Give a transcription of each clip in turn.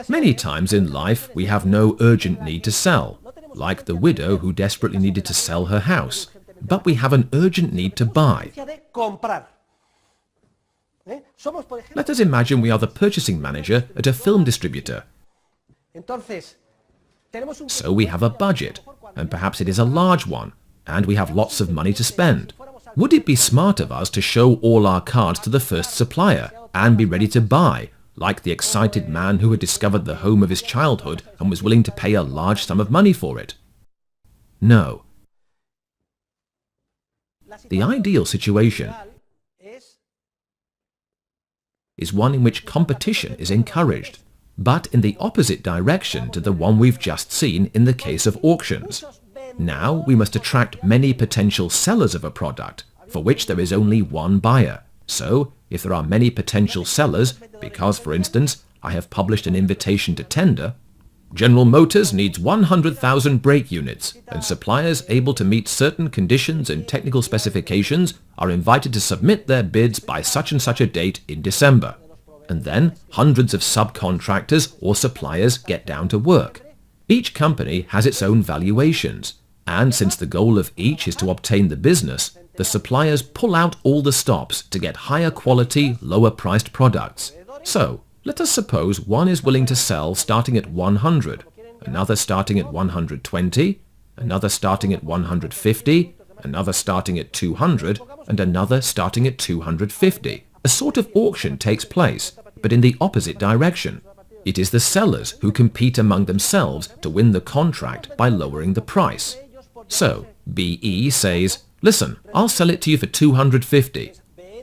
Many times in life we have no urgent need to sell, like the widow who desperately needed to sell her house, but we have an urgent need to buy. Let us imagine we are the purchasing manager at a film distributor. So we have a budget, and perhaps it is a large one, and we have lots of money to spend. Would it be smart of us to show all our cards to the first supplier and be ready to buy, like the excited man who had discovered the home of his childhood and was willing to pay a large sum of money for it? No. The ideal situation is one in which competition is encouraged, but in the opposite direction to the one we've just seen in the case of auctions. Now we must attract many potential sellers of a product for which there is only one buyer. So, if there are many potential sellers, because, for instance, I have published an invitation to tender, General Motors needs 100,000 brake units, and suppliers able to meet certain conditions and technical specifications are invited to submit their bids by such and such a date in December. And then hundreds of subcontractors or suppliers get down to work. Each company has its own valuations, and since the goal of each is to obtain the business, the suppliers pull out all the stops to get higher quality, lower priced products. So, let us suppose one is willing to sell starting at 100, another starting at 120, another starting at 150, another starting at 200, and another starting at 250. A sort of auction takes place, but in the opposite direction. It is the sellers who compete among themselves to win the contract by lowering the price. So, BE says, "Listen, I'll sell it to you for 250.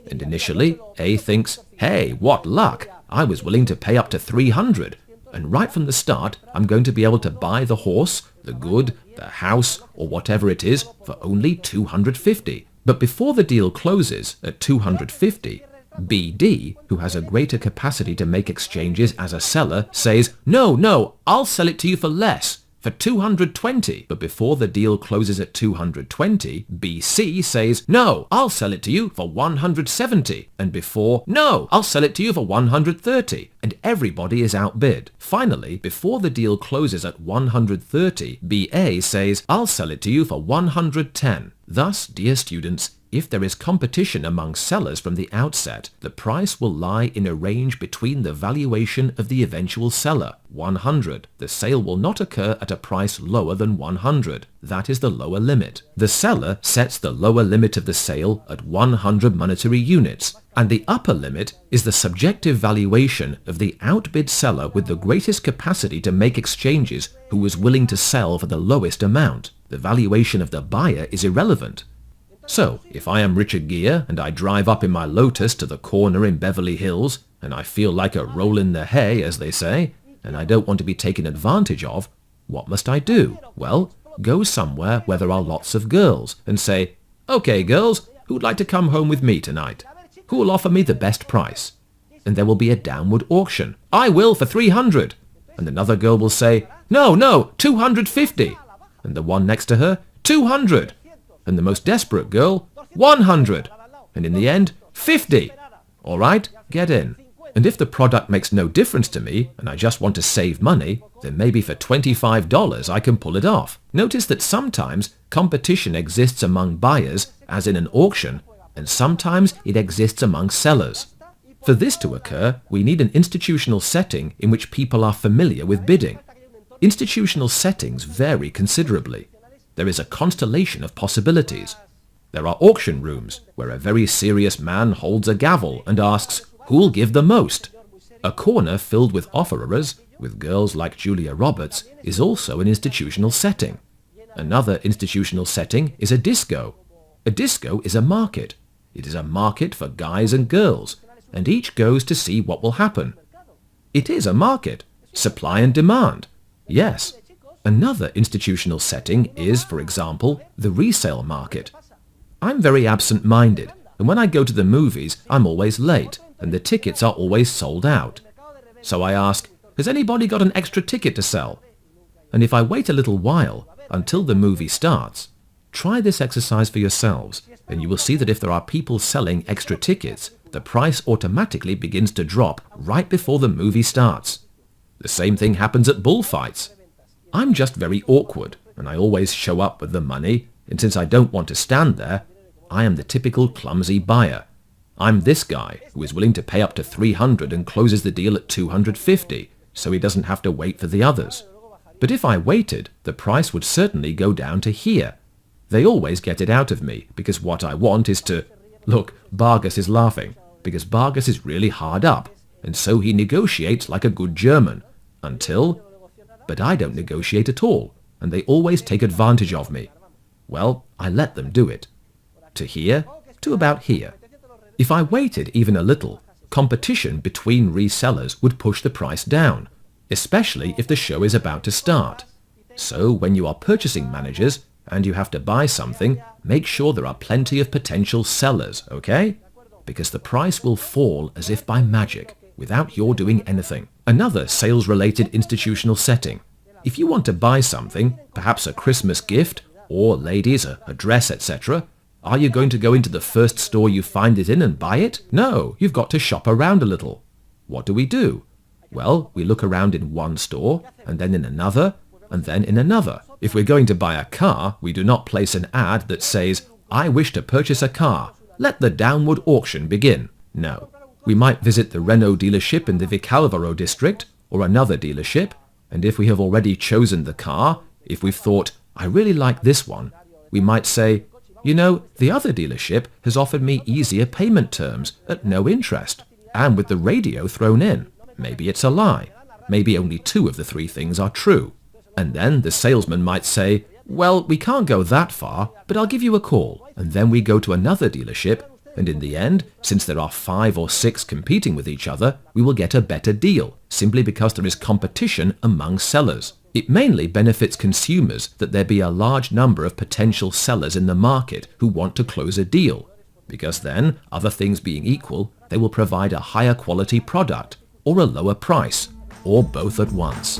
And initially, A thinks, "Hey, what luck! I was willing to pay up to 300. And right from the start, I'm going to be able to buy the horse, the good, the house, or whatever it is for only 250. But before the deal closes at 250, BD, who has a greater capacity to make exchanges as a seller, says, No, I'll sell it to you for less, for 220. But before the deal closes at 220, BC says, "No, I'll sell it to you for 170. And before, "No, I'll sell it to you for 130. And everybody is outbid. Finally, before the deal closes at 130, BA says, "I'll sell it to you for 110. Thus, dear students, if there is competition among sellers from the outset, the price will lie in a range between the valuation of the eventual seller, 100. The sale will not occur at a price lower than 100. That is the lower limit. The seller sets the lower limit of the sale at 100 monetary units, and the upper limit is the subjective valuation of the outbid seller with the greatest capacity to make exchanges who was willing to sell for the lowest amount. The valuation of the buyer is irrelevant. So, if I am Richard Gere and I drive up in my Lotus to the corner in Beverly Hills, and I feel like a roll in the hay, as they say, and I don't want to be taken advantage of, what must I do? Well, go somewhere where there are lots of girls and say, "Okay, girls, who'd like to come home with me tonight? Who will offer me the best price?" And there will be a downward auction. "I will for 300. And another girl will say, No, 250. And the one next to her, 200. And the most desperate girl, 100. And in the end, 50. All right, get in. And if the product makes no difference to me, and I just want to save money, then maybe for $25 I can pull it off. Notice that sometimes competition exists among buyers, as in an auction, and sometimes it exists among sellers. For this to occur, we need an institutional setting in which people are familiar with bidding. Institutional settings vary considerably. There is a constellation of possibilities. There are auction rooms, where a very serious man holds a gavel and asks, "Who'll give the most?" A corner filled with offerers, with girls like Julia Roberts, is also an institutional setting. Another institutional setting is a disco. A disco is a market. It is a market for guys and girls, and each goes to see what will happen. It is a market. Supply and demand. Yes. Another institutional setting is, for example, the resale market. I'm very absent-minded, and when I go to the movies, I'm always late, and the tickets are always sold out. So I ask, "Has anybody got an extra ticket to sell?" And if I wait a little while, until the movie starts, try this exercise for yourselves, and you will see that if there are people selling extra tickets, the price automatically begins to drop right before the movie starts. The same thing happens at bullfights. I'm just very awkward, and I always show up with the money, and since I don't want to stand there, I am the typical clumsy buyer. I'm this guy who is willing to pay up to 300 and closes the deal at 250, so he doesn't have to wait for the others. But if I waited, the price would certainly go down to here. They always get it out of me, because what I want is to... Look, Vargas is laughing, because Vargas is really hard up, and so he negotiates like a good German, until... But I don't negotiate at all, and they always take advantage of me. Well, I let them do it. To here, to about here. If I waited even a little, competition between resellers would push the price down, especially if the show is about to start. So when you are purchasing managers and you have to buy something, make sure there are plenty of potential sellers, okay? Because the price will fall as if by magic, without your doing anything. Another sales-related institutional setting. If you want to buy something, perhaps a Christmas gift, or ladies, a dress, etc., are you going to go into the first store you find it in and buy it? No, you've got to shop around a little. What do? Well, we look around in one store, and then in another, and then in another. If we're going to buy a car, we do not place an ad that says, "I wish to purchase a car. Let the downward auction begin." No. We might visit the Renault dealership in the Vicalvaro district, or another dealership, and if we have already chosen the car, if we've thought, "I really like this one," we might say, "You know, the other dealership has offered me easier payment terms at no interest, and with the radio thrown in." Maybe it's a lie. Maybe only 2 of the 3 things are true. And then the salesman might say, "Well, we can't go that far, but I'll give you a call." And then we go to another dealership, and in the end, since there are 5 or 6 competing with each other, we will get a better deal, simply because there is competition among sellers. It mainly benefits consumers that there be a large number of potential sellers in the market who want to close a deal, because then, other things being equal, they will provide a higher quality product, or a lower price, or both at once.